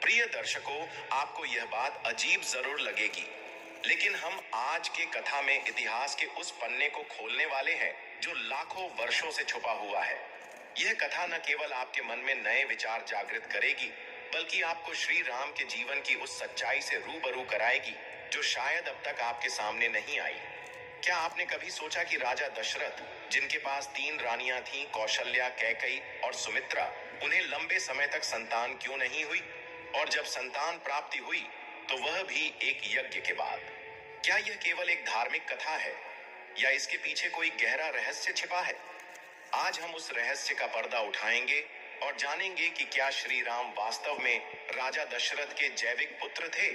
प्रिय दर्शकों, आपको यह बात अजीब जरूर लगेगी, लेकिन हम आज के कथा में इतिहास के उस पन्ने को खोलने वाले हैं जो लाखों वर्षों से छुपा हुआ है। यह कथा न केवल आपके मन में नए विचार जागृत करेगी, बल्कि आपको श्री राम के जीवन की उस सच्चाई से रूबरू कराएगी जो शायद अब तक आपके सामने नहीं आई। क्या आपने कभी सोचा कि राजा दशरथ, जिनके पास 3 रानियां थीं, कौशल्या, कैकई और सुमित्रा, उन्हें लंबे समय तक संतान क्यों नहीं हुई? और जब संतान प्राप्ति हुई तो वह भी एक यज्ञ के बाद। क्या यह केवल एक धार्मिक कथा है या इसके पीछे कोई गहरा रहस्य छिपा है? आज हम उस रहस्य का पर्दा उठाएंगे और जानेंगे कि क्या श्री राम वास्तव में राजा दशरथ के जैविक पुत्र थे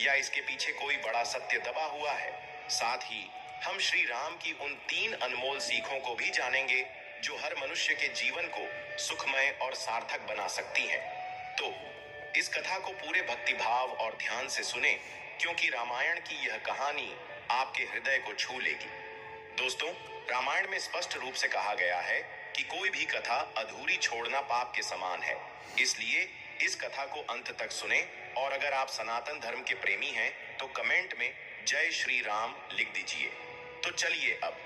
या इसके पीछे कोई बड़ा सत्य दबा हुआ है। साथ ही हम श्री राम की उन 3 अनमोल सीखों को भी जानेंगे जो हर मनुष्य के जीवन को सुखमय और सार्थक बना सकती हैं। तो इस कथा को पूरे भक्तिभाव और ध्यान से सुने, क्योंकि रामायण की यह कहानी आपके हृदय को छू लेगी। दोस्तों, रामायण में स्पष्ट रूप से कहा गया है कि कोई भी कथा अधूरी छोड़ना पाप के समान है। इसलिए इस कथा को अंत तक सुने, और अगर आप सनातन धर्म के प्रेमी हैं तो कमेंट में जय श्री राम लिख दीजिए। तो चलिए अब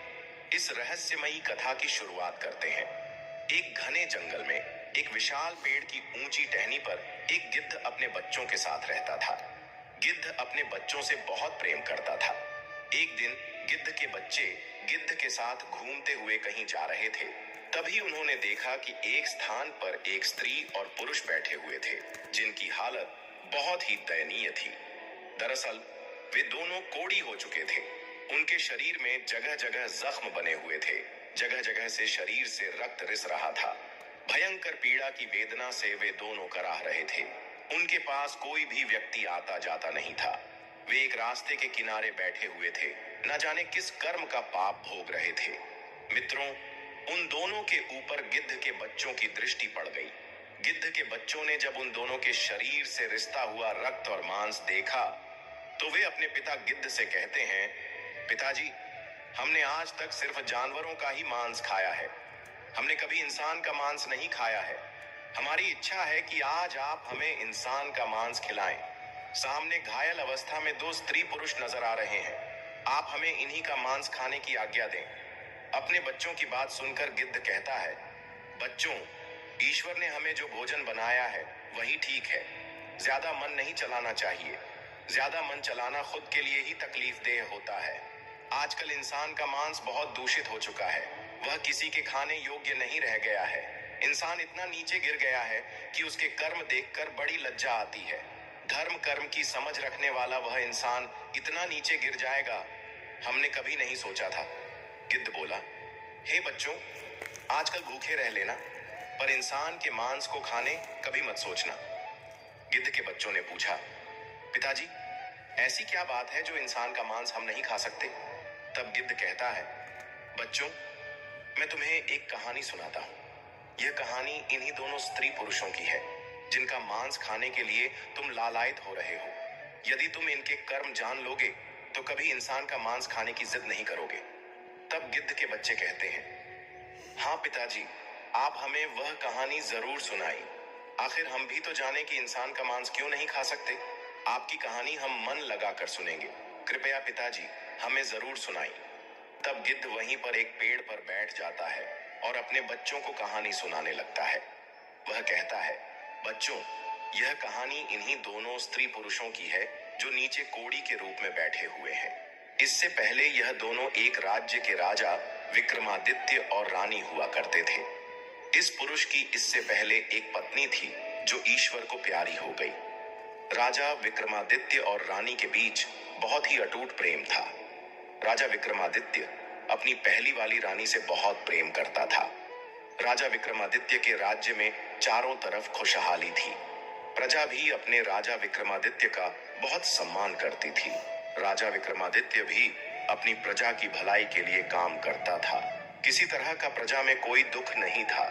इस रहस्यमयी कथा की शुरुआत करते हैं। एक घने जंगल में एक विशाल पेड़ की ऊंची टहनी पर एक गिद्ध अपने बच्चों के साथ रहता था। गिद्ध अपने बच्चों से बहुत प्रेम करता था। एक दिन गिद्ध के बच्चे गिद्ध के साथ घूमते हुए कहीं जा रहे थे। तभी उन्होंने देखा कि एक स्थान पर एक स्त्री और पुरुष बैठे हुए थे, जिनकी हालत बहुत ही दयनीय थी। दरअसल वे दोनों कोढ़ी हो चुके थे। उनके शरीर में जगह जगह जख्म बने हुए थे। जगह जगह से शरीर से रक्त रिस रहा था। भयंकर पीड़ा की वेदना से वे दोनों कराह रहे थे। उनके पास कोई भी व्यक्ति आता जाता नहीं था। वे एक रास्ते के किनारे बैठे हुए थे, न जाने किस कर्म का पाप भोग रहे थे। मित्रों, उन दोनों के ऊपर गिद्ध के बच्चों की दृष्टि पड़ गई। गिद्ध के बच्चों ने जब उन दोनों के शरीर से रिसता हुआ रक्त और मांस देखा तो वे अपने पिता गिद्ध से कहते हैं, पिताजी, हमने आज तक सिर्फ जानवरों का ही मांस खाया है। हमने कभी इंसान का मांस नहीं खाया है। हमारी इच्छा है कि आज आप हमें इंसान का मांस खिलाएं। सामने घायल अवस्था में 2 स्त्री पुरुष नजर आ रहे हैं। आप हमें इन्हीं का मांस खाने की आज्ञा दें। अपने बच्चों की बात सुनकर गिद्ध कहता है, बच्चों, ईश्वर ने हमें जो भोजन बनाया है वही ठीक है। ज्यादा मन नहीं चलाना चाहिए। ज्यादा मन चलाना खुद के लिए ही तकलीफ देह होता है। आजकल इंसान का मांस बहुत दूषित हो चुका है। वह किसी के खाने योग्य नहीं रह गया है। इंसान इतना नीचे गिर गया है कि उसके कर्म देखकर बड़ी लज्जा आती है। धर्म कर्म की समझ रखने वाला वह इंसान इतना नीचे गिर जाएगा, हमने कभी नहीं सोचा था। गिद्ध बोला, हे बच्चों, आजकल भूखे रह लेना, पर इंसान के मांस को खाने कभी मत सोचना। गिद्ध के बच्चों ने पूछा, पिताजी, ऐसी क्या बात है जो इंसान का मांस हम नहीं खा सकते? तब गिद्ध कहता है, बच्चों, मैं तुम्हें एक कहानी सुनाता हूँ। यह कहानी इन्हीं दोनों स्त्री पुरुषों की है, जिनका मांस खाने के लिए तुम लालायित हो रहे हो। यदि तुम इनके कर्म जान लोगे तो कभी इंसान का मांस खाने की जिद नहीं करोगे। तब गिद्ध के बच्चे कहते हैं, हाँ पिताजी, आप हमें वह कहानी जरूर सुनाई। आखिर हम भी तो जाने कि इंसान का मांस क्यों नहीं खा सकते। आपकी कहानी हम मन लगाकर सुनेंगे। कृपया पिताजी, हमें जरूर सुनाई। तब गिद्ध वहीं पर एक पेड़ पर बैठ जाता है और अपने बच्चों को कहानी सुनाने लगता है। वह कहता है, बच्चों, यह कहानी इन्हीं दोनों स्त्री पुरुषों की है जो नीचे कोढ़ी के रूप में बैठे हुए हैं। इससे पहले यह दोनों एक राज्य के राजा विक्रमादित्य और रानी हुआ करते थे। इस पुरुष की इससे पहले एक पत्नी थी जो ईश्वर को प्यारी हो गई। राजा विक्रमादित्य और रानी के बीच बहुत ही अटूट प्रेम था। राजा विक्रमादित्य अपनी पहली वाली रानी से बहुत प्रेम करता था। राजा विक्रमादित्य के राज्य में चारों तरफ खुशहाली थी। प्रजा भी अपने राजा विक्रमादित्य का बहुत सम्मान करती थी। राजा विक्रमादित्य भी अपनी प्रजा की भलाई के लिए काम करता था। किसी तरह का प्रजा में कोई दुख नहीं था।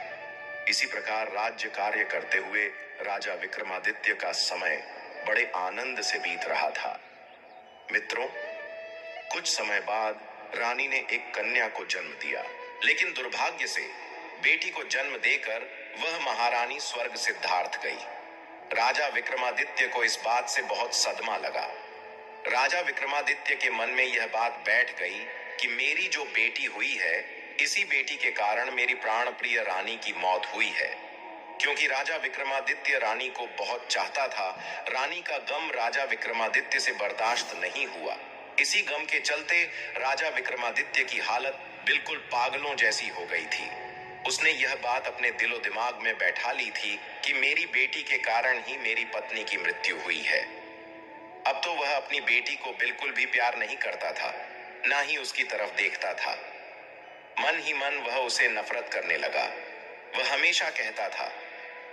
इसी प्रकार राज्य कार्य करते हुए राजा विक्रमादित्य का समय बड़े आनंद से बीत रहा था। मित्रों, कुछ समय बाद रानी ने एक कन्या को जन्म दिया, लेकिन दुर्भाग्य से बेटी को जन्म देकर वह महारानी स्वर्ग सिद्धार्थ गई। राजा विक्रमादित्य को इस बात से बहुत सदमा लगा। राजा विक्रमादित्य के मन में यह बात बैठ गई कि मेरी जो बेटी हुई है, इसी बेटी के कारण मेरी प्राण प्रिय रानी की मौत हुई है। क्योंकि राजा विक्रमादित्य रानी को बहुत चाहता था, रानी का गम राजा विक्रमादित्य से बर्दाश्त नहीं हुआ। इसी गम के चलते राजा विक्रमादित्य की हालत बिल्कुल पागलों जैसी हो गई थी। उसने यह बात अपने दिलो दिमाग में बैठा ली थी कि मेरी बेटी के कारण ही मेरी पत्नी की मृत्यु हुई है। अब तो वह अपनी बेटी को बिल्कुल भी प्यार नहीं करता था, ना ही उसकी तरफ देखता था। मन ही मन वह उसे नफरत करने लगा। वह हमेशा कहता था,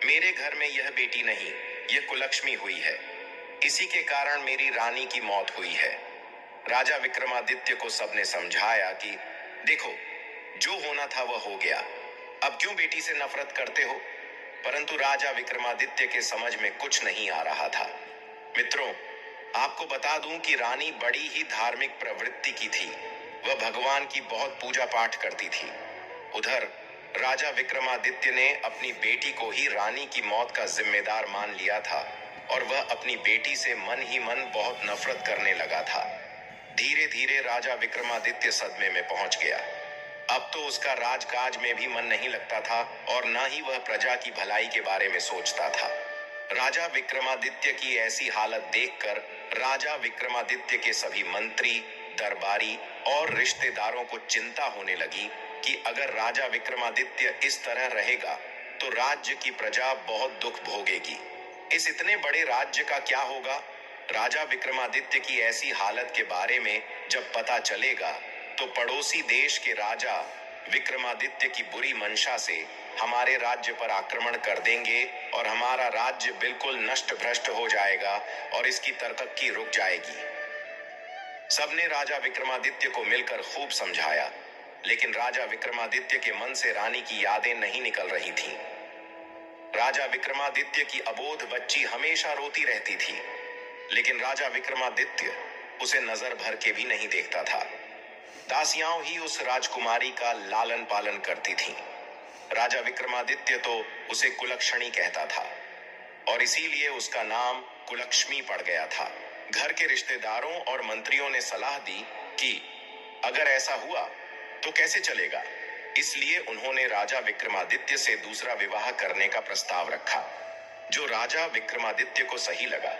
मेरे घर में यह बेटी नहीं, यह कुलक्ष्मी हुई है। इसी के कारण मेरी रानी की मौत हुई है। राजा विक्रमादित्य को सबने समझाया कि देखो, जो होना था वह हो गया, अब क्यों बेटी से नफरत करते हो? परंतु राजा विक्रमादित्य के समझ में कुछ नहीं आ रहा था। मित्रों, आपको बता दूं कि रानी बड़ी ही धार्मिक प्रवृत्ति की थी। वह भगवान की बहुत पूजा पाठ करती थी। उधर राजा विक्रमादित्य ने अपनी बेटी को ही रानी की मौत का जिम्मेदार मान लिया था और वह अपनी बेटी से मन ही मन बहुत नफरत करने लगा था। धीरे धीरे राजा विक्रमादित्य सदमे में पहुंच गया। अब तो उसका राजकाज में भी मन नहीं लगता था और न ही वह प्रजा की भलाई के बारे में सोचता था। राजा विक्रमादित्य की ऐसी हालत देखकर राजा विक्रमादित्य के सभी मंत्री, दरबारी और रिश्तेदारों को चिंता होने लगी कि अगर राजा विक्रमादित्य इस तरह रहेगा तो राज्य की प्रजा बहुत दुख भोगेगी। इस इतने बड़े राज्य का क्या होगा? राजा विक्रमादित्य की ऐसी हालत के बारे में जब पता चलेगा तो पड़ोसी देश के राजा विक्रमादित्य की बुरी मंशा से हमारे राज्य पर आक्रमण कर देंगे और हमारा राज्य बिल्कुल नष्ट भ्रष्ट हो जाएगा और इसकी तरक्की रुक जाएगी। सबने राजा विक्रमादित्य को मिलकर खूब समझाया, लेकिन राजा विक्रमादित्य के मन से रानी की यादें नहीं निकल रही थीं। राजा विक्रमादित्य की अबोध बच्ची हमेशा रोती रहती थी, लेकिन राजा विक्रमादित्य उसे नजर भर के भी नहीं देखता था। दासियां ही उस राजकुमारी का लालन पालन करती थीं। राजा विक्रमादित्य तो उसे कुलक्षणी कहता था और इसीलिए उसका नाम कुलक्ष्मी पड़ गया था। घर के रिश्तेदारों और मंत्रियों ने सलाह दी कि अगर ऐसा हुआ तो कैसे चलेगा, इसलिए उन्होंने राजा विक्रमादित्य से दूसरा विवाह करने का प्रस्ताव रखा, जो राजा विक्रमादित्य को सही लगा,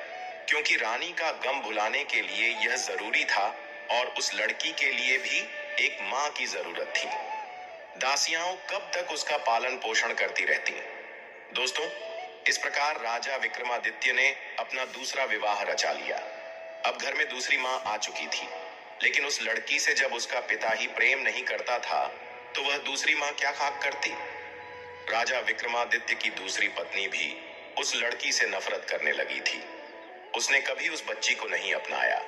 क्योंकि रानी का गम भुलाने के लिए यह जरूरी था और उस लड़की के लिए भी एक मां की जरूरत थी। दासियां कब तक उसका पालन पोषण करती रहती। दोस्तों, इस प्रकार राजा विक्रमादित्य ने अपना दूसरा विवाह रचा लिया। अब घर में दूसरी मां आ चुकी थी, लेकिन उस लड़की से जब उसका पिता ही प्रेम नहीं करता था तो वह दूसरी मां क्या खाक करती। राजा विक्रमादित्य की दूसरी पत्नी भी उस लड़की से नफरत करने लगी थी। उसने कभी उस बच्ची को नहीं अपनाया।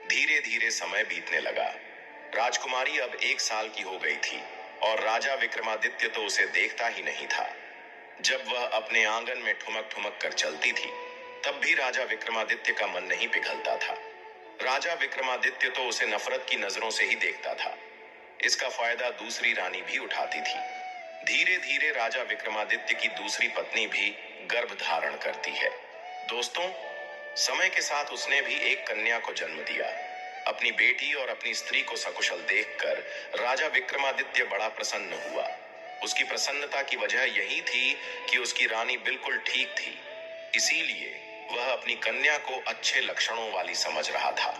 धीरे धीरे समय बीतने लगा। राजकुमारी अब 1 साल की हो गई थी और राजा विक्रमादित्य तो उसे देखता ही नहीं था। जब वह अपने आंगन में ठुमक ठुमक कर चलती थी, तब भी राजा विक्रमादित्य का मन नहीं पिघलता था। राजा विक्रमादित्य तो उसे नफरत की नजरों से ही देखता था। इसका फायदा दूसरी रानी भी उठाती थी। धीरे धीरे राजा विक्रमादित्य की दूसरी पत्नी भी गर्भ धारण करती है। दोस्तों, समय के साथ उसने भी एक कन्या को जन्म दिया। अपनी बेटी और अपनी स्त्री को सकुशल देखकर राजा विक्रमादित्य बड़ा प्रसन्न हुआ। उसकी प्रसन्नता की वजह यही थी कि उसकी रानी बिल्कुल ठीक थी, इसीलिए वह अपनी कन्या को अच्छे लक्षणों वाली समझ रहा था।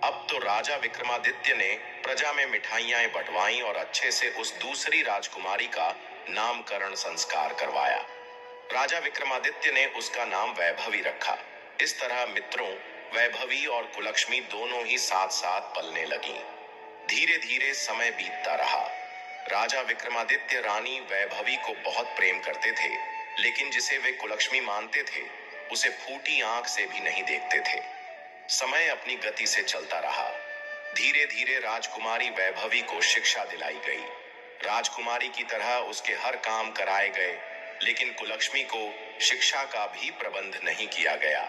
अब तो राजा विक्रमादित्य ने प्रजा में मिठाइयां बंटवाई और अच्छे से उस दूसरी राजकुमारी का नामकरण संस्कार करवाया। राजा विक्रमादित्य ने उसका नाम वैभवी रखा। इस तरह मित्रों, वैभवी और कुलक्ष्मी दोनों ही साथ साथ पलने लगी। धीरे धीरे समय बीतता रहा। राजा विक्रमादित्य रानी वैभवी को बहुत प्रेम करते थे, लेकिन जिसे वे कुलक्ष्मी मानते थे, उसे फूटी आंख से भी नहीं देखते थे। समय अपनी गति से चलता रहा। धीरे धीरे राजकुमारी वैभवी को शिक्षा दिलाई गई। राजकुमारी की तरह उसके हर काम कराए गए, लेकिन कुलक्ष्मी को शिक्षा का भी प्रबंध नहीं किया गया।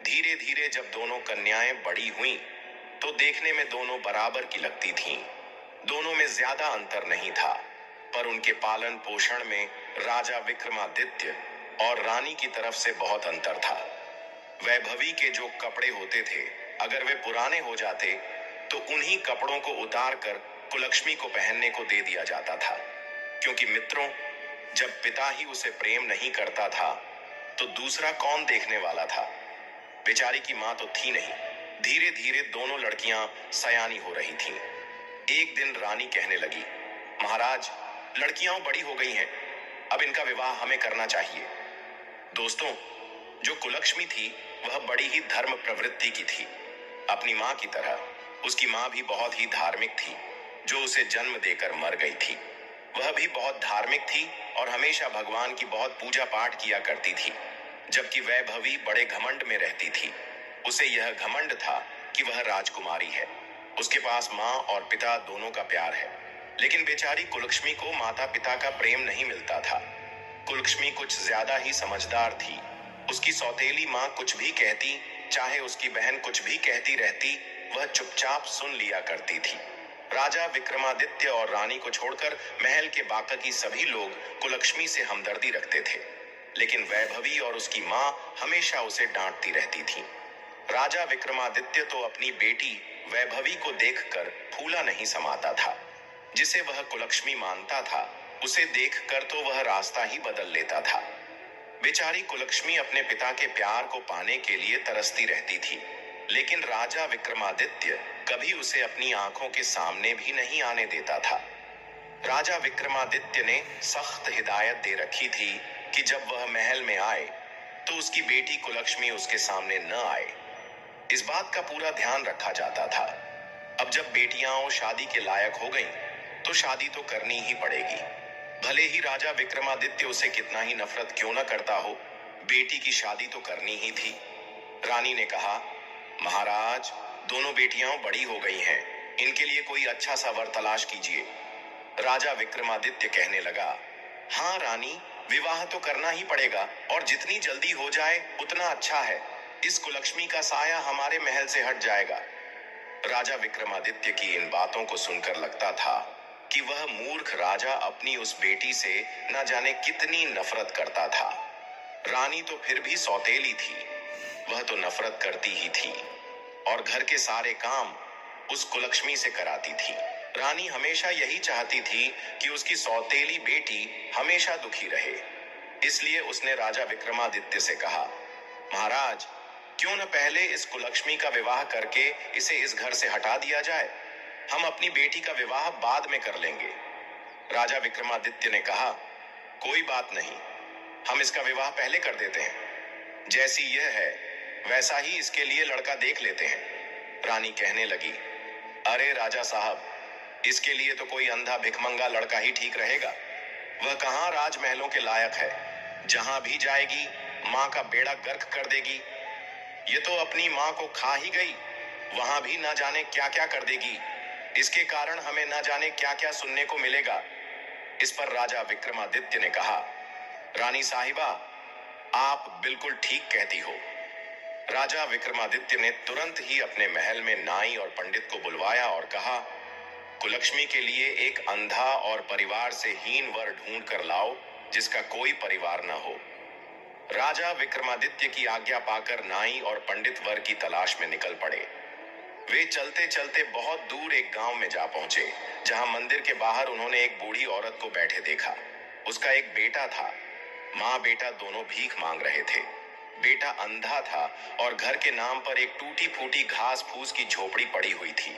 धीरे धीरे जब दोनों कन्याएं बड़ी हुईं, तो देखने में दोनों बराबर की लगती थीं। दोनों में ज्यादा अंतर नहीं था, पर उनके पालन पोषण में राजा विक्रमादित्य और रानी की तरफ से बहुत अंतर था। वैभवी के जो कपड़े होते थे, अगर वे पुराने हो जाते तो उन्हीं कपड़ों को उतार कर कुलक्ष्मी को पहनने को दे दिया जाता था, क्योंकि मित्रों, जब पिता ही उसे प्रेम नहीं करता था तो दूसरा कौन देखने वाला था। बेचारी की मां तो थी नहीं। धीरे धीरे दोनों लड़कियां सयानी हो रही थीं। एक दिन रानी कहने लगी, महाराज, लड़कियां बड़ी हो गई हैं, अब इनका विवाह हमें करना चाहिए। दोस्तों, जो कुलक्ष्मी थी वह बड़ी ही धर्म प्रवृत्ति की थी। अपनी मां की तरह उसकी मां भी बहुत ही धार्मिक थी, जो उसे जन्म देकर मर गई थी। वह भी बहुत धार्मिक थी और हमेशा भगवान की बहुत पूजा पाठ किया करती थी, जबकि वैभवी बड़े घमंड में रहती थी। उसे यह घमंड था कि वह राजकुमारी है, उसके पास माँ और पिता दोनों का प्यार है। लेकिन बेचारी कुलक्ष्मी को माता पिता का प्रेम नहीं मिलता था। कुलक्ष्मी कुछ ज्यादा ही समझदार थी। उसकी सौतेली माँ कुछ भी कहती, चाहे उसकी बहन कुछ भी कहती रहती, वह चुपचाप सुन लिया करती थी। राजा विक्रमादित्य और रानी को छोड़कर महल के बाकी सभी लोग कुलक्ष्मी से हमदर्दी रखते थे, लेकिन वैभवी और उसकी माँ हमेशा उसे डांटती रहती थी। राजा विक्रमादित्य तो अपनी बेटी वैभवी को देखकर फूला नहीं समाता था। जिसे वह कुलक्ष्मी मानता था, उसे देखकर तो वह रास्ता ही बदल लेता था। बेचारी कुलक्ष्मी अपने पिता के प्यार को पाने के लिए तरसती रहती थी, लेकिन राजा विक्रमादित्य कभी उसे अपनी आंखों के सामने भी नहीं आने देता था। राजा विक्रमादित्य ने सख्त हिदायत दे रखी थी कि जब वह महल में आए तो उसकी बेटी कुलक्ष्मी उसके सामने न आए। इस बात का पूरा ध्यान रखा जाता था। अब जब बेटियां शादी के लायक हो गईं, तो शादी तो करनी ही पड़ेगी। भले ही राजा विक्रमादित्य उसे कितना ही नफरत क्यों न करता हो, बेटी की शादी तो करनी ही थी। रानी ने कहा, महाराज, दोनों बेटियां बड़ी हो गई हैं, इनके लिए कोई अच्छा सा वर तलाश कीजिए। राजा विक्रमादित्य कहने लगा, हाँ रानी, विवाह तो करना ही पड़ेगा और जितनी जल्दी हो जाए उतना अच्छा है। इस कुलक्ष्मी का साया हमारे महल से हट जाएगा। राजा विक्रमादित्य की इन बातों को सुनकर लगता था कि वह मूर्ख राजा अपनी उस बेटी से न जाने कितनी नफरत करता था। रानी तो फिर भी सौतेली थी, वह तो नफरत करती ही थी और घर के सारे काम उस कुलक्ष्मी से कराती थी। रानी हमेशा यही चाहती थी कि उसकी सौतेली बेटी हमेशा दुखी रहे। इसलिए उसने राजा विक्रमादित्य से कहा, महाराज, क्यों न पहले इस कुलक्ष्मी का विवाह करके इसे इस घर से हटा दिया जाए। हम अपनी बेटी का विवाह बाद में कर लेंगे। राजा विक्रमादित्य ने कहा, कोई बात नहीं, हम इसका विवाह पहले कर देते हैं। जैसी यह है वैसा ही इसके लिए लड़का देख लेते हैं। रानी कहने लगी, अरे राजा साहब, इसके लिए तो कोई अंधा भिखमंगा लड़का ही ठीक रहेगा। वह कहाँ राजमहलों के लायक है, जहां भी जाएगी माँ का बेड़ा गर्क कर देगी। ये तो अपनी माँ को खा ही गई, वहां भी ना जाने क्या क्या कर देगी। इसके कारण हमें ना जाने क्या क्या सुनने को मिलेगा। इस पर राजा विक्रमादित्य ने कहा, रानी साहिबा, आप बिल्कुल ठीक कहती हो। राजा विक्रमादित्य ने तुरंत ही अपने महल में नाई और पंडित को बुलवाया और कहा, कुलक्ष्मी के लिए एक अंधा और परिवार से हीन वर ढूंढ कर लाओ, जिसका कोई परिवार न हो। राजा विक्रमादित्य की आज्ञा पाकर नाई और पंडित वर की तलाश में निकल पड़े। वे चलते चलते बहुत दूर एक गांव में जा पहुंचे, जहां मंदिर के बाहर उन्होंने एक बूढ़ी औरत को बैठे देखा। उसका एक बेटा था। माँ बेटा दोनों भीख मांग रहे थे। बेटा अंधा था और घर के नाम पर एक टूटी फूटी घास फूस की झोपड़ी पड़ी हुई थी।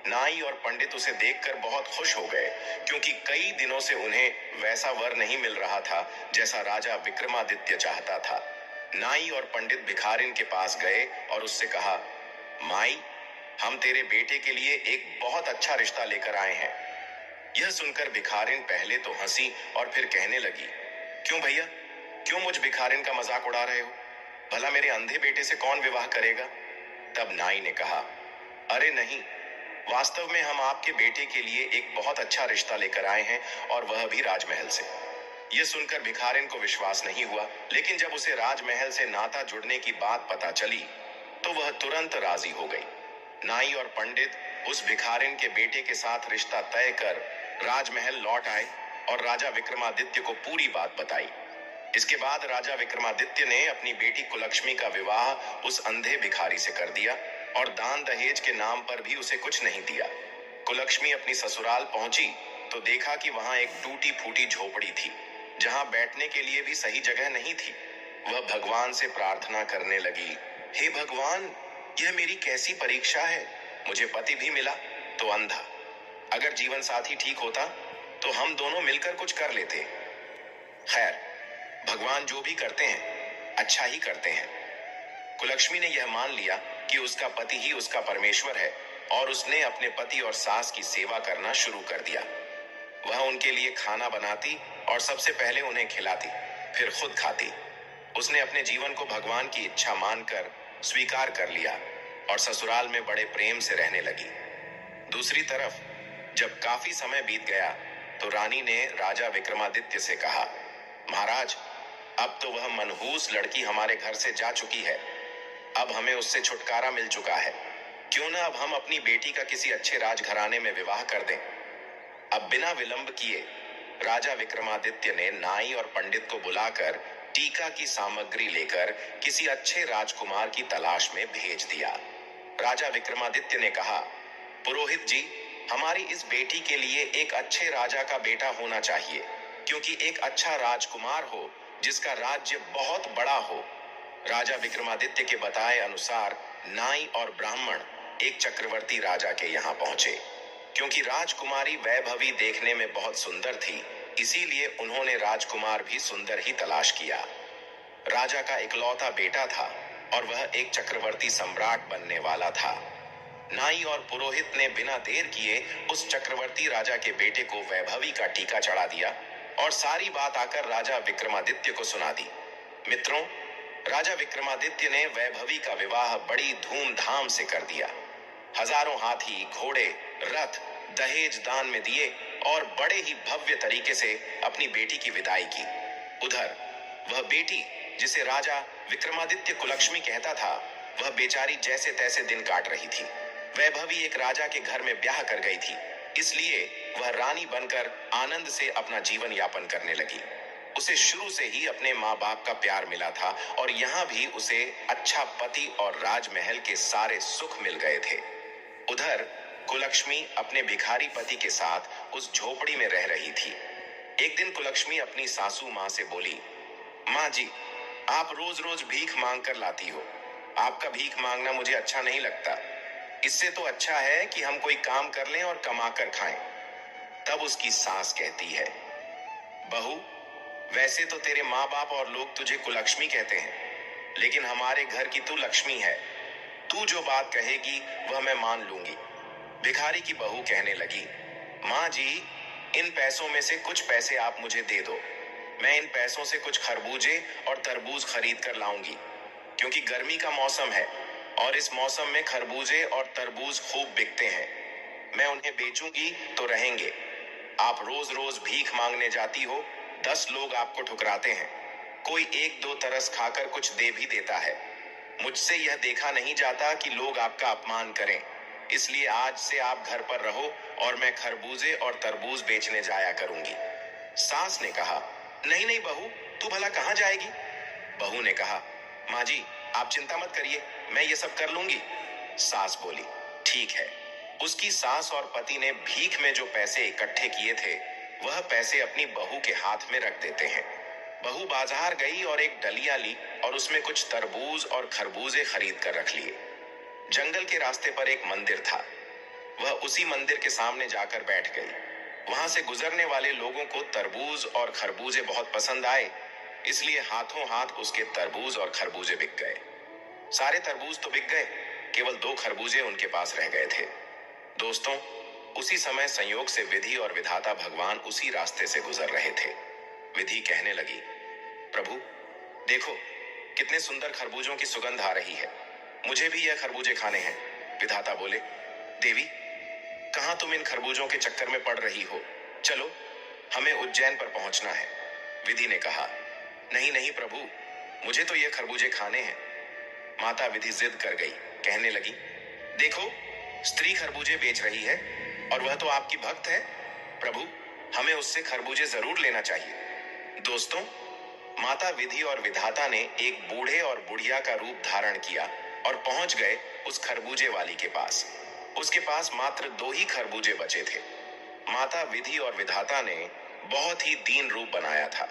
नाई और पंडित उसे देखकर बहुत खुश हो गए, क्योंकि कई दिनों से उन्हें वैसा वर नहीं मिल रहा था जैसा राजा विक्रमादित्य चाहता था। नाई और पंडित भिखारिन के पास गए और उससे कहा, माई, हम तेरे बेटे के लिए एक बहुत अच्छा रिश्ता लेकर आए हैं। यह सुनकर भिखारिन पहले तो हंसी और फिर कहने लगी, क्यों भैया, क्यों मुझ भिखारिन का मजाक उड़ा रहे हो? भला मेरे अंधे बेटे से कौन विवाह करेगा? तब नाई ने कहा, अरे नहीं, वास्तव में हम आपके बेटे के लिए एक बहुत अच्छा रिश्ता लेकर आए हैं, और वह भी राजमहल से। यह सुनकर भिखारिन को विश्वास नहीं हुआ, लेकिन जब उसे राजमहल से नाता जुड़ने की बात पता चली तो वह तुरंत राजी हो गई। नाई और पंडित उस भिखारिन के बेटे के साथ रिश्ता तय कर राजमहल लौट आए और राजा विक्रमादित्य को पूरी बात बताई। इसके बाद राजा विक्रमादित्य ने अपनी बेटी कुलक्ष्मी का विवाह उस अंधे भिखारी से कर दिया और दान दहेज के नाम पर भी उसे कुछ नहीं दिया। कुलक्ष्मी अपनी ससुराल पहुंची तो देखा कि वहां एक टूटी फूटी झोपड़ी थी, जहां बैठने के लिए भी सही जगह नहीं थी। वह भगवान से प्रार्थना करने लगी, हे भगवान, यह मेरी कैसी परीक्षा है। मुझे पति भी मिला तो अंधा। अगर जीवन साथी ठीक होता तो हम दोनों मिलकर कुछ कर लेते। खैर, भगवान जो भी करते हैं अच्छा ही करते हैं। कुलक्ष्मी ने यह मान लिया कि उसका पति ही उसका परमेश्वर है और उसने अपने पति और सास की सेवा करना शुरू कर दिया। वह उनके लिए खाना बनाती और सबसे पहले उन्हें खिलाती, फिर खुद खाती। उसने अपने जीवन को भगवान की इच्छा मानकर स्वीकार कर लिया और ससुराल में बड़े प्रेम से रहने लगी। दूसरी तरफ जब काफी समय बीत गया तो रानी ने राजा विक्रमादित्य से कहा, महाराज, अब तो वह मनहूस लड़की हमारे घर से जा चुकी है। अब हमें उससे छुटकारा मिल चुका है। क्यों ना अब हम अपनी बेटी का किसी अच्छे राजघराने में विवाह कर दें। अब बिना विलंब किए राजा विक्रमादित्य ने नाई और पंडित को बुलाकर टीका की सामग्री लेकर किसी अच्छे राजकुमार की तलाश में भेज दिया। राजा विक्रमादित्य ने कहा, पुरोहित जी, हमारी इस बेटी के लिए एक अच्छे राजा का बेटा होना चाहिए, क्योंकि एक अच्छा राजकुमार हो जिसका राज्य बहुत बड़ा हो। राजा विक्रमादित्य के बताए अनुसार नाई और ब्राह्मण एक चक्रवर्ती राजा के यहाँ पहुंचे। क्योंकि राजकुमारी वैभवी देखने में बहुत सुंदर थी, इसीलिए उन्होंने राजकुमार भी सुंदर ही तलाश किया। राजा का इकलौता बेटा था और वह एक चक्रवर्ती सम्राट बनने वाला था। नाई और पुरोहित ने बिना देर किए उस चक्रवर्ती राजा के बेटे को वैभवी का टीका चढ़ा दिया और सारी बात आकर राजा विक्रमादित्य को सुना दी। मित्रों, राजा विक्रमादित्य ने वैभवी का विवाह बड़ी धूमधाम से कर दिया। हजारों हाथी, घोड़े, रथ दहेज दान में दिए और बड़े ही भव्य तरीके से अपनी बेटी की विदाई की। उधर वह बेटी, जिसे राजा विक्रमादित्य कुलक्ष्मी कहता था, वह बेचारी जैसे तैसे दिन काट रही थी। वैभवी एक राजा के घर में ब्याह कर गई थी, इसलिए वह रानी बनकर आनंद से अपना जीवन यापन करने लगी। उसे शुरू से ही अपने माँ बाप का प्यार मिला था और यहाँ भी उसे अच्छा पति और राजमहल के सारे सुख मिल गए थे। उधर कुलक्ष्मी अपने भिखारी पति के साथ उस झोपड़ी में रह रही थी। एक दिन कुलक्ष्मी अपनी सासू माँ से बोली, माँ जी, आप रोज रोज भीख मांग कर लाती हो। आपका भीख मांगना मुझे अच्छा नहीं लगता। इससे तो अच्छा है कि हम कोई काम कर लें और कमा कर खाएं। तब उसकी सास कहती है, बहू, वैसे तो तेरे माँ बाप और लोग तुझे कुलक्ष्मी कहते हैं, लेकिन हमारे घर की तू लक्ष्मी है। तू जो बात कहेगी वह मैं मान लूंगी। भिखारी की बहू कहने लगी, माँ जी, इन पैसों में से कुछ पैसे आप मुझे दे दो। मैं इन पैसों से कुछ खरबूजे और तरबूज खरीद कर लाऊंगी, क्योंकि गर्मी का मौसम है और इस मौसम में खरबूजे और तरबूज खूब बिकते हैं। मैं उन्हें बेचूंगी तो रहेंगे। आप रोज रोज भीख मांगने जाती हो, 10 लोग आपको ठुकराते हैं। कोई एक दो तरस खाकर कुछ दे भी देता है। मुझसे यह देखा नहीं जाता कि लोग आपका अपमान करें, इसलिए आज से आप घर पर रहो और मैं खरबूजे और तरबूज बेचने जाया करूंगी। सास ने कहा, नहीं नहीं बहू, तू भला कहाँ जाएगी। बहू ने कहा, माँ जी, आप चिंता मत करिए, मैं ये सब कर लूंगी। सास बोली, ठीक है। उसकी सास और पति ने भीख में जो पैसे इकट्ठे किए थे, वह पैसे अपनी बहू के हाथ में रख देते हैं। बहू बाजार गई और एक डलिया ली और उसमें कुछ तरबूज और खरबूजे खरीद कर रख लिए। जंगल के रास्ते पर एक मंदिर था। वह उसी मंदिर के सामने जाकर बैठ गई। वहां से गुजरने वाले लोगों को तरबूज और खरबूजे बहुत पसंद आए, इसलिए हाथों हाथ उसके तरबूज और खरबूजे बिक गए। सारे तरबूज तो बिक गए, केवल 2 खरबूजे उनके पास रह गए थे। दोस्तों, उसी समय संयोग से विधि और विधाता भगवान उसी रास्ते से गुजर रहे थे। विधि कहने लगी, प्रभु देखो, कितने सुंदर खरबूजों की सुगंध आ रही है। मुझे भी यह खरबूजे खाने हैं। विधाता बोले, देवी, कहां तुम इन खरबूजों के चक्कर में पड़ रही हो। चलो, हमें उज्जैन पर पहुंचना है। विधि ने कहा, नहीं नहीं प्रभु, मुझे तो ये खरबूजे खाने हैं। माता विधि जिद कर गई, कहने लगी, देखो, स्त्री खरबूजे बेच रही है और वह तो आपकी भक्त है। प्रभु, हमें उससे खरबूजे जरूर लेना चाहिए। दोस्तों, माता विधि और विधाता ने एक बूढ़े और बुढ़िया का रूप धारण किया और पहुंच गए उस खरबूजे वाली के पास। उसके पास मात्र 2 ही खरबूजे बचे थे। माता विधि और विधाता ने बहुत ही दीन रूप बनाया था।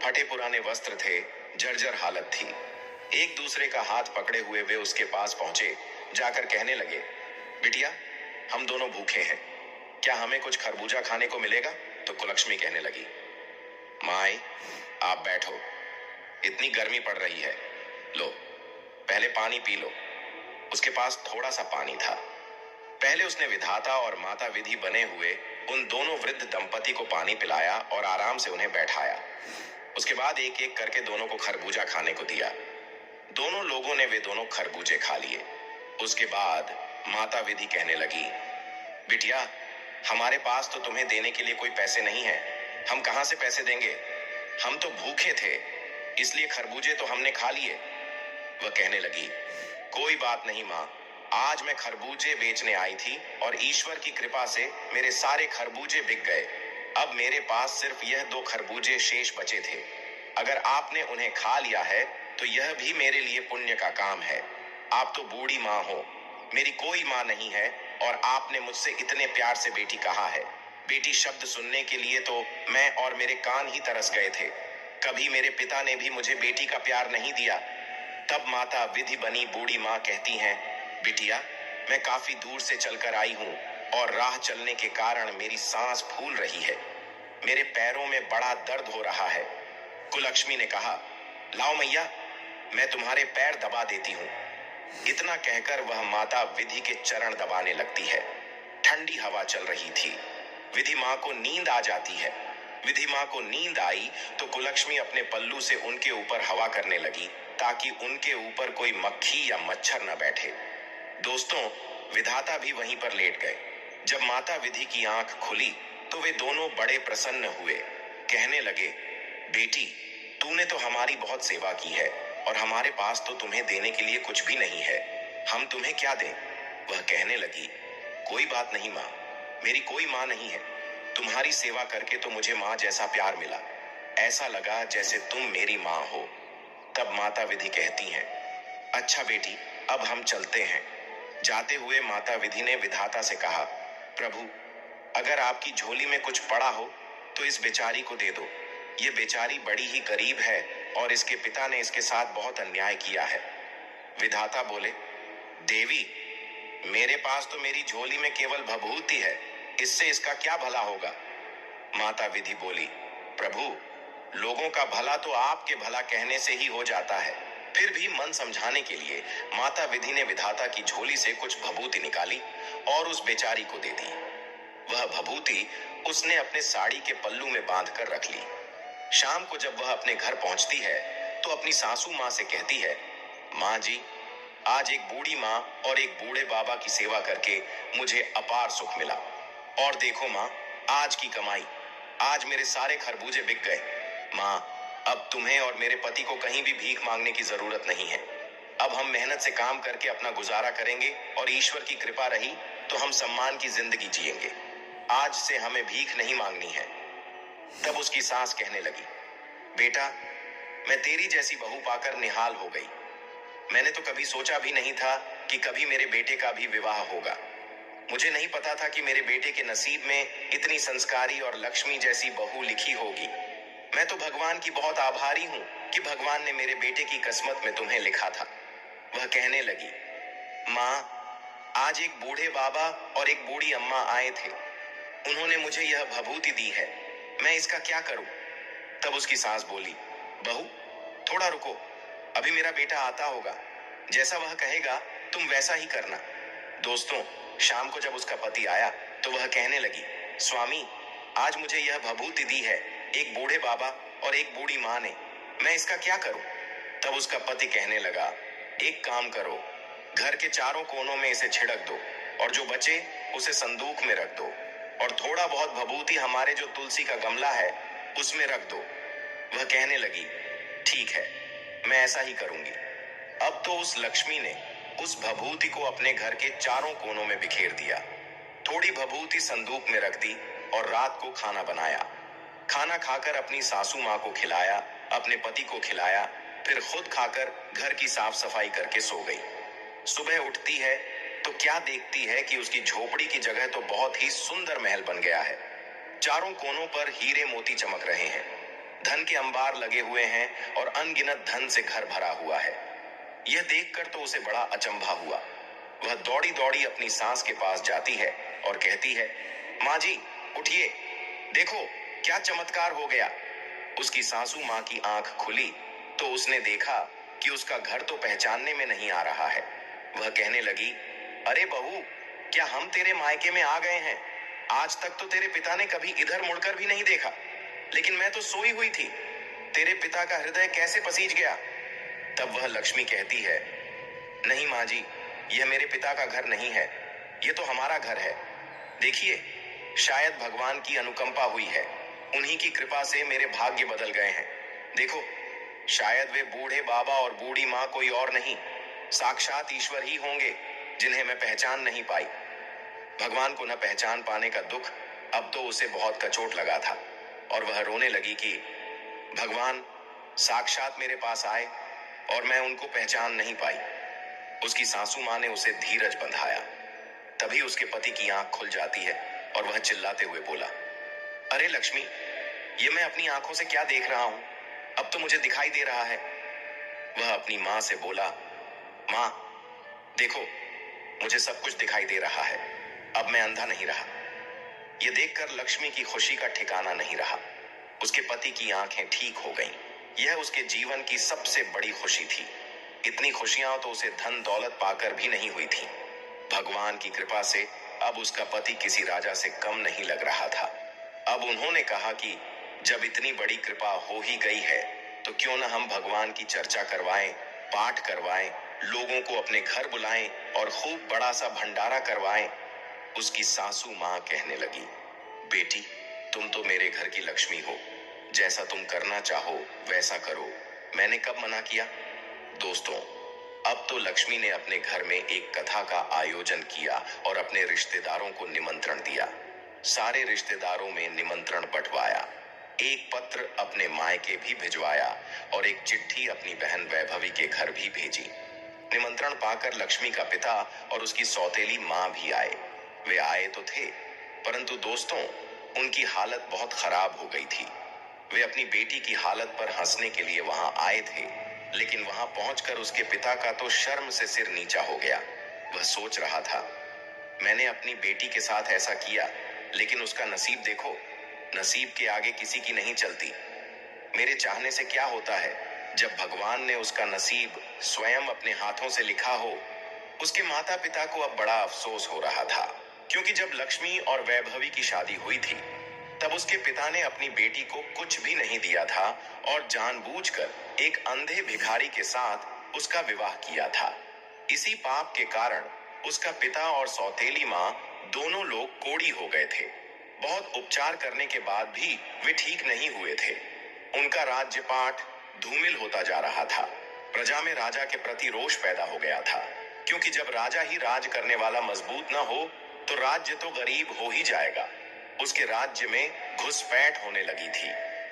फटे पुराने वस्त्र थे, जर्जर हालत थी। एक दूसरे का हाथ पकड़े हुए वे उसके पास पहुंचे, जाकर कहने लगे, बिटिया, हम दोनों भूखे हैं, क्या हमें कुछ खरबूजा खाने को मिलेगा? तो कुलक्ष्मी कहने लगी, माई, आप बैठो, इतनी गर्मी पड़ रही है, लो पहले पानी पी लो। उसके पास थोड़ा सा पानी था। पहले उसने विधाता और माता विधि बने हुए उन दोनों वृद्ध दंपति को पानी पिलाया और आराम से उन्हें बैठाया। उसके बाद एक एक करके दोनों को खरबूजा खाने को दिया। दोनों लोगों ने वे दोनों खरबूजे खा लिए। उसके बाद माता विधि कहने लगी, बिटिया, हमारे पास तो तुम्हें देने के लिए कोई पैसे नहीं है, हम कहां से पैसे देंगे? हम तो भूखे थे, इसलिए खरबूजे तो हमने खा लिए। वह कहने लगी, कोई बात नहीं माँ, आज मैं खरबूजे बेचने आई थी और ईश्वर की कृपा से मेरे सारे खरबूजे बिक गए। अब मेरे पास सिर्फ यह 2 खरबूजे शेष बचे थे। अगर आपने उन्हें खा लिया है तो यह भी मेरे लिए पुण्य का काम है। आप तो बूढ़ी माँ हो, मेरी कोई माँ नहीं है और आपने मुझसे इतने प्यार से बेटी कहा है। बेटी शब्द सुनने के लिए तो मैं और मेरे कान ही तरस गए थे। कभी मेरे पिता ने भी मुझे बेटी का प्यार नहीं दिया। तब माता विधि बनी बूढ़ी माँ कहती हैं, बिटिया, मैं काफी दूर से चलकर आई हूँ और राह चलने के कारण मेरी सांस फूल रही है। मेरे पैरों में बड़ा दर्द हो रहा है। कुलक्ष्मी ने कहा, लाओ मैया, मैं तुम्हारे पैर दबा देती हूँ। इतना कहकर वह माता विधि के चरण दबाने लगती है। ठंडी हवा चल रही थी। विधि माँ को नींद आ जाती है। विधि माँ को नींद आई तो कुलक्ष्मी अपने पल्लू से उनके ऊपर हवा करने लगी ताकि उनके ऊपर कोई मक्खी या मच्छर न बैठे। दोस्तों, विधाता भी वहीं पर लेट गए। जब माता विधि की आंख खुली तो वे दोनों बड़े प्रसन्न हुए। कहने लगे, बेटी, तूने तो हमारी बहुत सेवा की है और हमारे पास तो तुम्हें देने के लिए कुछ भी नहीं है, हम तुम्हें क्या दें? वह कहने लगी, कोई बात नहीं माँ, मेरी कोई माँ नहीं है। तुम्हारी सेवा करके तो मुझे माँ जैसा प्यार मिला, ऐसा लगा जैसे तुम मेरी माँ हो। तब माता विधि कहती हैं, अच्छा बेटी, अब हम चलते हैं। जाते हुए माता विधि ने विधाता से कहा, प्रभु, अगर आपकी झोली में कुछ पड़ा हो तो इस बेचारी को दे दो। ये बेचारी बड़ी ही गरीब है और इसके पिता ने इसके साथ बहुत अन्याय किया है। विधाता बोले, देवी, मेरे पास तो मेरी झोली में केवल भभूति है, इससे इसका क्या भला होगा? माता विधि बोली, प्रभु, लोगों का भला तो आपके भला कहने से ही हो जाता है। फिर भी मन समझाने के लिए माता विधि ने विधाता की झोली से कुछ भभूति निकाली और उस बेचारी को दे दी। वह भभूति उसने अपने साड़ी के पल्लू में बांधकर रख ली। शाम को जब वह अपने घर पहुंचती है तो अपनी सासू माँ से कहती है, माँ जी, आज एक बूढ़ी माँ और एक बूढ़े बाबा की सेवा करके मुझे अपार सुख मिला। और देखो माँ, आज की कमाई, आज मेरे सारे खरबूजे बिक गए। माँ, अब तुम्हें और मेरे पति को कहीं भी भीख मांगने की जरूरत नहीं है। अब हम मेहनत से काम करके अपना गुजारा करेंगे और ईश्वर की कृपा रही तो हम सम्मान की जिंदगी जिएंगे। आज से हमें भीख नहीं मांगनी है। तब उसकी सास कहने लगी, बेटा, मैं तेरी जैसी बहू पाकर निहाल हो गई। मैंने तो कभी सोचा भी नहीं था कि कभी मेरे बेटे का भी विवाह होगा। मुझे नहीं पता था कि मेरे बेटे के नसीब में इतनी संस्कारी और लक्ष्मी जैसी बहू लिखी होगी। मैं तो भगवान की बहुत आभारी हूँ कि भगवान ने मेरे बेटे की किस्मत में तुम्हें लिखा था। वह कहने लगी, माँ, आज एक बूढ़े बाबा और एक बूढ़ी अम्मा आए थे। उन्होंने मुझे यह भभूति दी है, मैं इसका क्या करूं? तब उसकी सास बोली, बहू, थोड़ा रुको, अभी मेरा बेटा आता होगा, जैसा वह कहेगा तुम वैसा ही करना। दोस्तों, शाम को जब उसका पति आया तो वह कहने लगी, स्वामी, आज मुझे यह भभूति दी है एक बूढ़े बाबा और एक बूढ़ी माँ ने, मैं इसका क्या करूं? तब उसका पति कहने लगा, एक काम करो, घर के चारों कोनों में इसे छिड़क दो और जो बचे उसे संदूक में रख दो और थोड़ा बहुत भभूति हमारे जो तुलसी का गमला है उसमें रख दो। वह कहने लगी, ठीक है, मैं ऐसा ही करूंगी। अब तो उस लक्ष्मी ने उस भभूति को अपने घर के चारों कोनों में बिखेर दिया। थोड़ी भभूति संदूक में रख दी और रात को खाना बनाया। खाना खाकर अपनी सासू माँ को खिलाया अपने पति को खिलाया, फिर खुद खाकर घर की साफ सफाई करके सो गई। सुबह उठती है तो क्या देखती है कि उसकी झोपड़ी की जगह तो बहुत ही सुंदर महल बन गया है। चारों कोनों पर हीरे मोती चमक रहे हैं, धन के अंबार लगे हुए हैं और अनगिनत धन से घर भरा हुआ है। यह देखकर तो उसे बड़ा अचंभा हुआ। वह दौड़ी दौड़ी अपनी सास के पास जाती है और कहती है, माँ जी उठिए, देखो क्या चमत्कार हो गया। उसकी सासू माँ की आंख खुली तो उसने देखा कि उसका घर तो पहचानने में नहीं आ रहा है। वह कहने लगी, अरे बहू, क्या हम तेरे मायके में आ गए हैं? आज तक तो तेरे पिता ने कभी इधर मुड़कर भी नहीं देखा, लेकिन मैं तो सोई हुई थी। तेरे पिता का हृदय कैसे पसीज गया? तब वह लक्ष्मी कहती है, नहीं माँ जी, यह मेरे पिता का घर नहीं है, यह तो हमारा घर है। देखिए, शायद भगवान की अनुकंपा हुई है, उन्हीं की कृपा से मेरे भाग्य बदल गए हैं। देखो, शायद वे बूढ़े बाबा और बूढ़ी माँ कोई और नहीं, साक्षात ईश्वर ही होंगे जिन्हें मैं पहचान नहीं पाई। भगवान को न पहचान पाने का दुख अब तो उसे बहुत कचोट लगा था और वह रोने लगी कि भगवान साक्षात मेरे पास आए और मैं उनको पहचान नहीं पाई। उसकी सासू माँ ने उसे धीरज बंधाया। तभी उसके पति की आंख खुल जाती है और वह चिल्लाते हुए बोला, अरे लक्ष्मी, ये मैं अपनी आंखों से क्या देख रहा हूं? अब तो मुझे दिखाई दे रहा है। वह अपनी माँ से बोला, माँ देखो, मुझे सब कुछ दिखाई दे रहा है, अब मैं अंधा नहीं रहा। यह देखकर लक्ष्मी की खुशी का ठिकाना नहीं रहा। उसके पति की आंखें ठीक हो गईं। यह उसके जीवन की सबसे बड़ी खुशी थी। इतनी खुशियां तो उसे धन दौलत पाकर भी नहीं हुई थी। भगवान की कृपा से अब उसका पति किसी राजा से कम नहीं लग रहा था। अब उन्होंने कहा कि जब इतनी बड़ी कृपा हो ही गई है तो क्यों न हम भगवान की चर्चा करवाएं, पाठ करवाएं, लोगों को अपने घर बुलाएं और खूब बड़ा सा भंडारा करवाएं। उसकी सासू माँ कहने लगी, बेटी, तुम तो मेरे घर की लक्ष्मी हो, जैसा तुम करना चाहो वैसा करो, मैंने कब मना किया। दोस्तों, अब तो लक्ष्मी ने अपने घर में एक कथा का आयोजन किया और अपने रिश्तेदारों को निमंत्रण दिया। सारे रिश्तेदारों में निमंत्रण बंटवाया, एक पत्र अपने मायके भी भिजवाया और एक चिट्ठी अपनी बहन वैभवी के घर भी भेजी। निमंत्रण पाकर लक्ष्मी का पिता और उसकी सौतेली माँ भी आए। वे आए तो थे, परंतु दोस्तों, उनकी हालत बहुत खराब हो गई थी। वे अपनी बेटी की हालत पर हंसने के लिए वहां आए थे, लेकिन वहां पहुंचकर उसके पिता का तो शर्म से सिर नीचा हो गया। वह सोच रहा था, मैंने अपनी बेटी के साथ ऐसा किया, लेकिन उसका नसीब देखो, नसीब के आगे किसी की नहीं चलती। मेरे चाहने से क्या होता है जब भगवान ने उसका नसीब स्वयं अपने हाथों से लिखा हो। उसके माता पिता को अब बड़ा अफसोस हो रहा था, क्योंकि जब लक्ष्मी और वैभवी की शादी हुई थी तब उसके पिता ने अपनी बेटी को कुछ भी नहीं दिया था और जानबूझकर एक अंधे भिखारी के साथ उसका विवाह किया था। इसी पाप के कारण उसका पिता और सौतेली माँ दोनों लोग कोढ़ी हो गए थे। बहुत उपचार करने के बाद भी वे ठीक नहीं हुए थे। उनका राज्यपाठ धूमिल होता जा रहा था। प्रजा में राजा के प्रति रोष पैदा हो गया था, क्योंकि जब राजा ही राज करने वाला मजबूत न हो तो राज्य तो गरीब हो ही जाएगा। उसके राज्य में घुसपैठ होने लगी थी।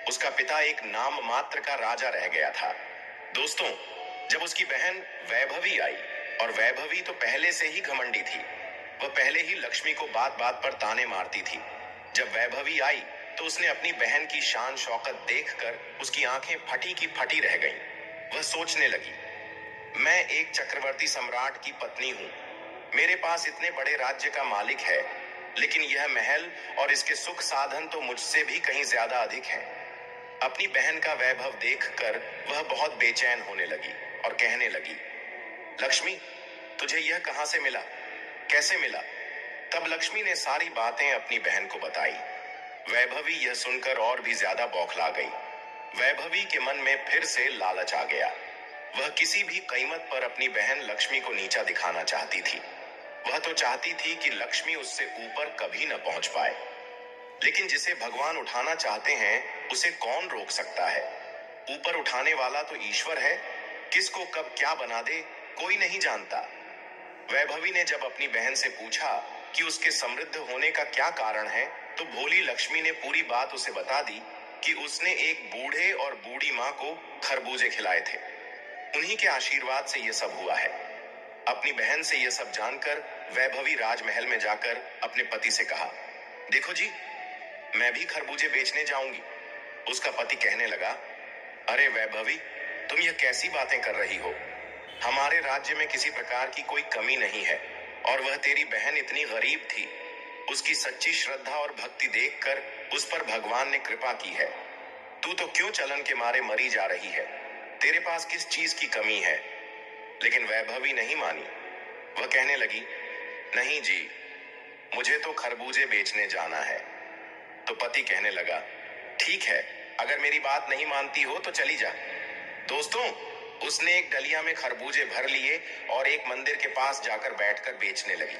उसका पिता एक नाम मात्र का राजा रह गया था। दोस्तों, जब उसकी बहन वैभवी आई, और वैभवी तो पहले से ही घमंडी थी, वह पहले ही लक्ष्मी को बात बात पर ताने मारती थी। जब वैभवी आई तो उसने अपनी बहन की शान शौकत देखकर उसकी आंखें फटी की फटी रह गईं। वह सोचने लगी, मैं एक चक्रवर्ती सम्राट की पत्नी हूं, मेरे पास इतने बड़े राज्य का मालिक है, लेकिन यह महल और इसके सुख साधन तो मुझसे भी कहीं ज्यादा अधिक हैं। अपनी बहन का वैभव देखकर वह बहुत बेचैन होने लगी और कहने लगी, लक्ष्मी, तुझे यह कहां से मिला, कैसे मिला? तब लक्ष्मी ने सारी बातें अपनी बहन को बताई। वैभवी यह सुनकर और भी ज्यादा बौखला गई। वैभवी के मन में फिर से लालच आ गया। वह किसी भी कीमत पर अपनी बहन लक्ष्मी को नीचा दिखाना चाहती थी। वह तो चाहती थी कि लक्ष्मी उससे ऊपर कभी न पहुंच पाए, लेकिन जिसे भगवान उठाना चाहते हैं उसे कौन रोक सकता है। ऊपर उठाने वाला तो ईश्वर है, किसको कब क्या बना दे कोई नहीं जानता। वैभवी ने जब अपनी बहन से पूछा कि उसके समृद्ध होने का क्या कारण है, तो भोली लक्ष्मी ने पूरी बात उसे बता दी कि उसने एक बूढ़े और बूढ़ी माँ को खरबूजे खिलाए थे। उन्हीं के आशीर्वाद से यह सब हुआ है। अपनी बहन से यह सब जानकर वैभवी राजमहल में जाकर अपने पति से कहा, देखो जी, मैं भी खरबूजे बेचने जाऊंगी। उसका पति कहने लगा, अरे वैभवी, तुम यह कैसी बातें कर रही हो? हमारे राज्य में किसी प्रकार की कोई कमी नहीं है, और वह तेरी बहन इतनी गरीब थी। उसकी सच्ची श्रद्धा और भक्ति देखकर उस पर भगवान ने कृपा की है। तू तो क्यों चलन के मारे मरी जा रही है? तेरे पास किस चीज की कमी है? लेकिन वैभवी नहीं मानी। वह कहने लगी, नहीं जी, मुझे तो खरबूजे बेचने जाना है। तो पति कहने लगा, ठीक है, अगर मेरी बात नहीं मानती हो तो चली जा। दोस्तों, उसने एक डलिया में खरबूजे भर लिए और एक मंदिर के पास जाकर बैठकर बेचने लगी।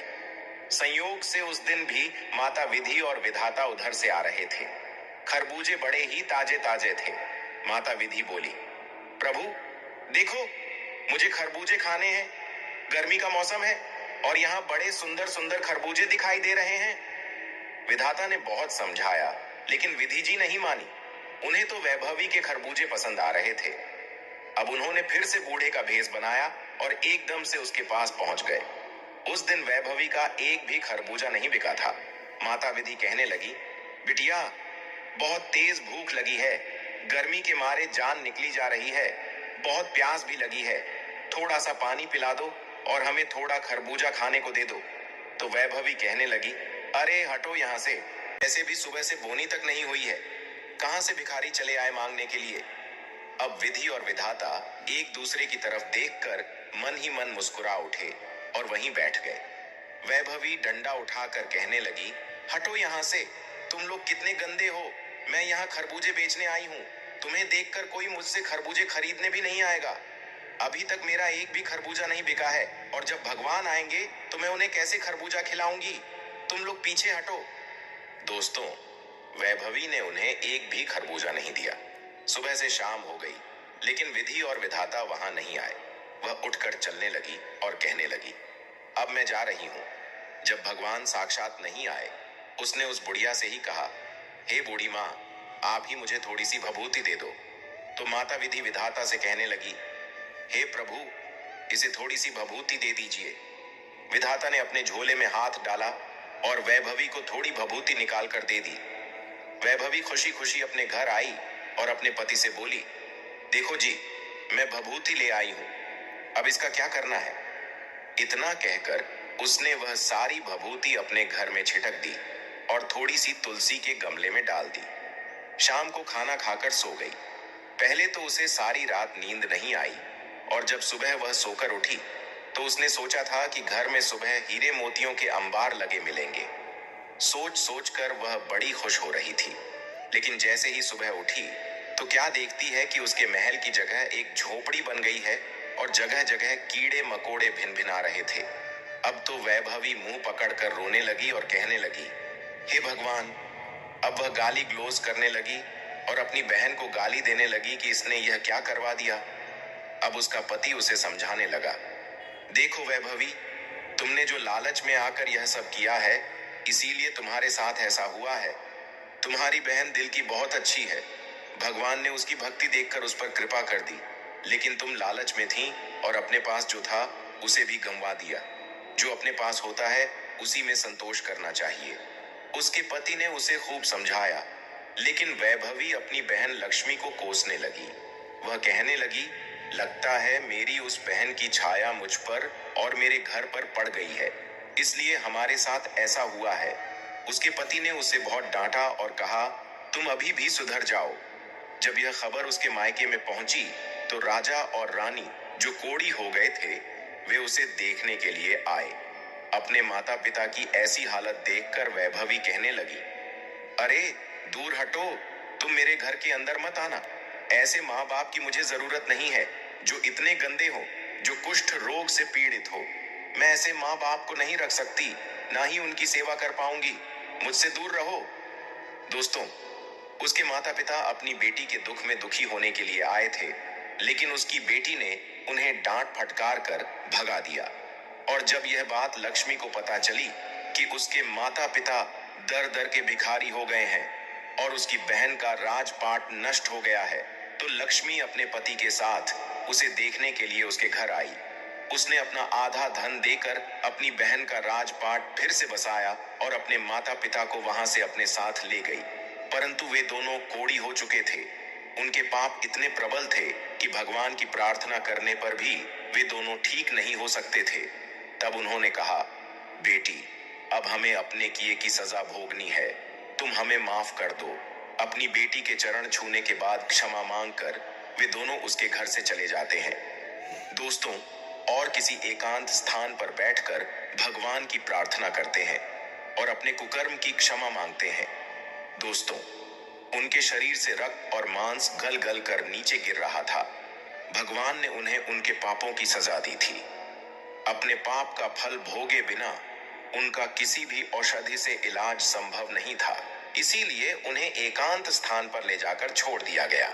संयोग से उस दिन भी माता विधि और विधाता उधर से आ रहे थे। खरबूजे बड़े ही ताजे ताजे थे। माता विधि बोली, प्रभु देखो, मुझे खरबूजे खाने हैं। गर्मी का मौसम है और यहाँ बड़े सुंदर सुंदर खरबूजे दिखाई दे रहे हैं। विधाता ने बहुत समझाया, लेकिन विधि जी नहीं मानी। उन्हें तो वैभवी के खरबूजे पसंद आ रहे थे। अब उन्होंने फिर से बूढ़े का भेष बनाया और एकदम से उसके पास पहुंच गए। उस दिन वैभवी का एक भी खरबूजा नहीं बिका था। माता विधि कहने लगी, बिटिया, बहुत तेज भूख लगी है। गर्मी के मारे जान निकली जा रही है। बहुत प्यास भी लगी है। थोड़ा सा पानी पिला दो और हमें थोड़ा खरबूजा खाने को दे दो। तो वैभवी कहने लगी, अरे हटो यहाँ से। ऐसे भी सुबह से बोनी तक नहीं हुई है। कहां से भिखारी चले आए मांगने के लिए? अब विधि और विधाता एक दूसरे की तरफ देखकर मन ही मन मुस्कुरा उठे और वहीं बैठ गए। वैभवी डंडा उठाकर कहने लगी, हटो यहाँ से। तुम लोग कितने गंदे हो। मैं यहाँ खरबूजे बेचने आई हूँ। तुम्हें देखकर कोई मुझसे खरबूजे खरीदने भी नहीं आएगा। अभी तक मेरा एक भी खरबूजा नहीं बिका है, और जब भगवान आएंगे तो मैं उन्हें कैसे खरबूजा खिलाऊंगी? तुम लोग पीछे हटो। दोस्तों, वैभवी ने उन्हें एक भी खरबूजा नहीं दिया। सुबह से शाम हो गई, लेकिन विधि और विधाता वहां नहीं आए। वह उठकर चलने लगी और कहने लगी, अब मैं जा रही हूं। जब भगवान साक्षात नहीं आए, उसने उस बुढ़िया से ही कहा, हे बूढ़ी माँ, आप ही मुझे थोड़ी सी भभूति दे दो। तो माता विधि विधाता से कहने लगी, हे प्रभु, इसे थोड़ी सी भभूति दे दीजिए। विधाता ने अपने झोले में हाथ डाला और वैभवी को थोड़ी भभूति निकाल कर दे दी। वैभवी खुशी खुशी अपने घर आई और अपने पति से बोली, देखो जी, मैं भभूति ले आई हूं। अब इसका क्या करना है? इतना कहकर उसने वह सारी भभूति अपने घर में छिटक दी और थोड़ी सी तुलसी के गमले में डाल दी। शाम को खाना खाकर सो गई। पहले तो उसे सारी रात नींद नहीं आई, और जब सुबह वह सोकर उठी तो उसने सोचा था कि घर में सुबह हीरे मोतियों के अंबार लगे मिलेंगे। सोच सोच कर वह बड़ी खुश हो रही थी। लेकिन जैसे ही सुबह उठी तो क्या देखती है कि उसके महल की जगह एक झोपड़ी बन गई है और जगह जगह कीड़े मकोड़े भिनभिना रहे थे। अब तो वैभवी मुंह पकड़कर रोने लगी और कहने लगी, हे भगवान। अब वह गाली ग्लोज करने लगी और अपनी बहन को गाली देने लगी कि इसने यह क्या करवा दिया। अब उसका पति उसे समझाने लगा, देखो वैभवी, तुमने जो लालच में आकर यह सब किया है, इसीलिए तुम्हारे साथ ऐसा हुआ है। तुम्हारी बहन दिल की बहुत अच्छी है। भगवान ने उसकी भक्ति देखकर उस पर कृपा कर दी, लेकिन तुम लालच में थी और अपने पास जो था उसे भी गंवा दिया। जो अपने पास होता है उसी में संतोष करना चाहिए। उसके पति ने उसे खूब समझाया, लेकिन वैभवी अपनी बहन लक्ष्मी को कोसने लगी। वह कहने लगी, लगता है मेरी उस बहन की छाया मुझ पर और मेरे घर पर पड़ गई है, इसलिए हमारे साथ ऐसा हुआ है। उसके पति ने उसे बहुत डांटा और कहा, तुम अभी भी सुधर जाओ। जब यह खबर उसके मायके में पहुंची तो राजा और रानी, जो कोढ़ी हो गए थे, वे उसे देखने के लिए आए। अपने माता पिता की ऐसी हालत देखकर वैभवी कहने लगी, अरे दूर हटो, तुम मेरे घर के अंदर मत आना। ऐसे माँ बाप की मुझे जरूरत नहीं है जो इतने गंदे हो, जो कुष्ठ रोग से पीड़ित हो। मैं ऐसे माँ बाप को नहीं रख सकती, ना ही उनकी सेवा कर पाऊंगी। मुझसे दूर रहो। दोस्तों, उसके माता पिता अपनी बेटी के दुख में दुखी होने के लिए आए थे, लेकिन उसकी बेटी ने उन्हें डांट फटकार कर भगा दिया। और जब यह बात लक्ष्मी को पता चली कि उसके माता पिता दर दर के भिखारी हो गए हैं, और उसकी बहन का राजपाट नष्ट हो गया है, तो लक्ष्मी अपने पति के साथ उसे देखने के लिए उसके घर आई। उसने अपना आधा धन देकर अपनी बहन का राजपाट फिर से बसाया और अपने माता पिता को वहां से अपने साथ ले गई। परंतु वे दोनों कोढ़ी हो चुके थे। उनके पाप इतने प्रबल थे कि भगवान की प्रार्थना करने पर भी वे दोनों ठीक नहीं हो सकते थे। तब उन्होंने कहा, बेटी, अब हमें अपने किए की सजा भोगनी है, तुम हमें माफ कर दो। अपनी बेटी के चरण छूने के बाद क्षमा मांगकर वे दोनों उसके घर से चले जाते हैं। दोस्तों, और किसी एकांत स्थान पर बैठकर भगवान की प्रार्थना करते हैं और अपने कुकर्म की क्षमा मांगते हैं। दोस्तों, उनके शरीर से रक्त और मांस गल गल कर नीचे गिर रहा था। भगवान ने उन्हें उनके पापों की सजा दी थी। अपने पाप का फल भोगे बिना उनका किसी भी औषधि से इलाज संभव नहीं था। इसीलिए उन्हें एकांत स्थान पर ले जाकर छोड़ दिया गया।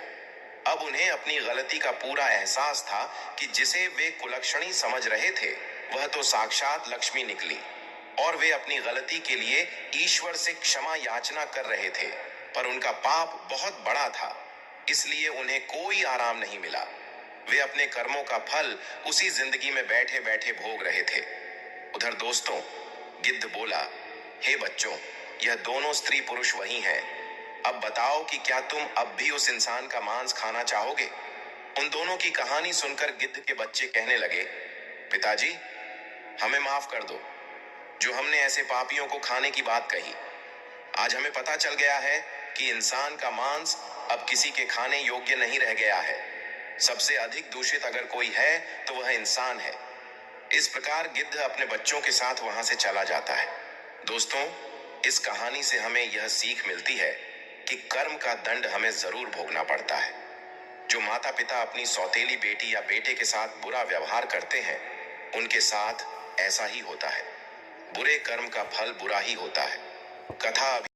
अब उन्हें अपनी गलती का पूरा एहसास था कि जिसे वे कुलक्षणी समझ रहे थे वह तो साक्षात लक्ष्मी निकली, और वे अपनी गलती के लिए ईश्वर से क्षमा याचना कर रहे थे। पर उनका पाप बहुत बड़ा था, इसलिए उन्हें कोई आराम नहीं मिला। वे अपने कर्मों का फल उसी जिंदगी में बैठे बैठे भोग रहे थे। उधर दोस्तों, गिद्ध बोला, हे बच्चों, यह दोनों स्त्री पुरुष वही हैं। अब बताओ कि क्या तुम अब भी उस इंसान का मांस खाना चाहोगे? उन दोनों की कहानी सुनकर गिद्ध के बच्चे कहने लगे, पिताजी, हमें माफ कर दो, जो हमने ऐसे पापियों को खाने की बात कही। आज हमें पता चल गया है कि इंसान का मांस अब किसी के खाने योग्य नहीं रह गया है। सबसे अधिक दूषित अगर कोई है तो वह इंसान है। इस प्रकार गिद्ध अपने बच्चों के साथ वहां से चला जाता है। दोस्तों, इस कहानी से हमें यह सीख मिलती है कि कर्म का दंड हमें जरूर भोगना पड़ता है। जो माता पिता अपनी सौतेली बेटी या बेटे के साथ बुरा व्यवहार करते हैं, उनके साथ ऐसा ही होता है। बुरे कर्म का फल बुरा ही होता है। कथा